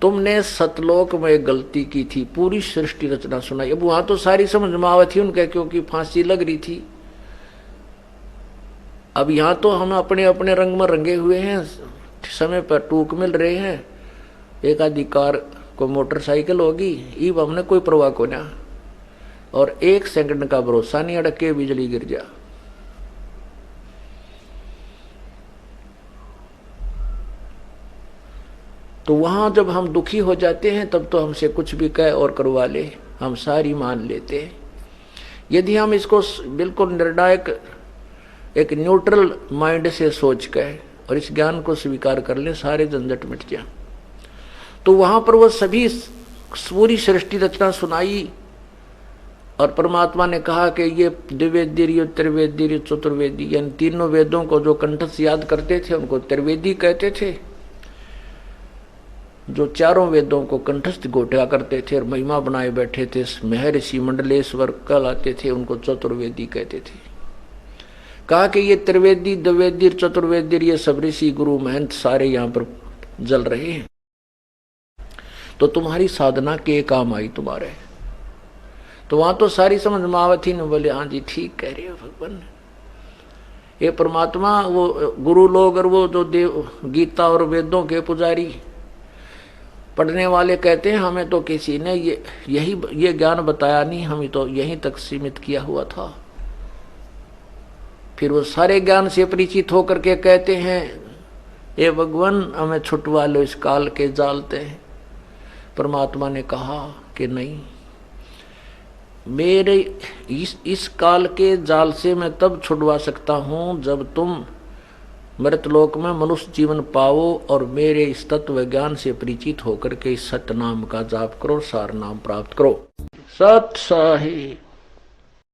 तुमने सतलोक में गलती की थी, पूरी सृष्टि रचना सुनाई। अब वहां तो सारी समझ में आवत थी उनके, क्योंकि फांसी लग रही थी। अब यहां तो हम अपने अपने रंग में रंगे हुए हैं, समय पर टूक मिल रहे हैं। एक आधी कार को मोटरसाइकिल होगी, ईब हमने कोई परवाह को ना, और 1 सेकंड का भरोसा नहीं, अड़क के बिजली गिर जा। तो वहां जब हम दुखी हो जाते हैं तब तो हमसे कुछ भी कह और करवा ले, हम सारी मान लेते हैं। यदि हम इसको बिल्कुल निर्णायक, एक न्यूट्रल माइंड से सोच कर और इस ज्ञान को स्वीकार कर लें, सारे झंझट मिट जाए। तो वहां पर वो सभी पूरी सृष्टि रचना सुनाई, और परमात्मा ने कहा कि ये द्विवेदी, त्रिवेदी, चतुर्वेदी, यानी तीनों वेदों को जो कंठस्थ याद करते थे उनको त्रिवेदी कहते थे। जो चारों वेदों को कंठस्थ घोटा करते थे और महिमा बनाए बैठे थे, महर्षि मंडलेश्वर कहलाते थे, उनको चतुर्वेदी कहते थे। कहा कि ये त्रिवेदी, द्विवेदी, चतुर्वेदी, ये सब ऋषि गुरु महंत सारे यहाँ पर जल रहे हैं, तो तुम्हारी साधना के काम आई तुम्हारे। तो वहां तो सारी समझ में आवत ही न, बोले हाँ जी ठीक कह रहे हो भगवान। ये परमात्मा, वो गुरु लोग और वो जो देव गीता और वेदों के पुजारी पढ़ने वाले कहते हैं, हमें तो किसी ने ये ज्ञान बताया नहीं, हमें तो यहीं तक सीमित किया हुआ था। फिर वो सारे ज्ञान से परिचित होकर के कहते हैं, ये भगवान हमें छुटवा लो इस काल के जालते हैं। परमात्मा ने कहा कि नहीं, मेरे इस काल के जाल से मैं तब छुड़वा सकता हूं जब तुम मृतलोक में मनुष्य जीवन पाओ और मेरे इस तत्व ज्ञान से परिचित होकर के इस सत्य नाम का जाप करो, सार नाम प्राप्त करो। सत साही।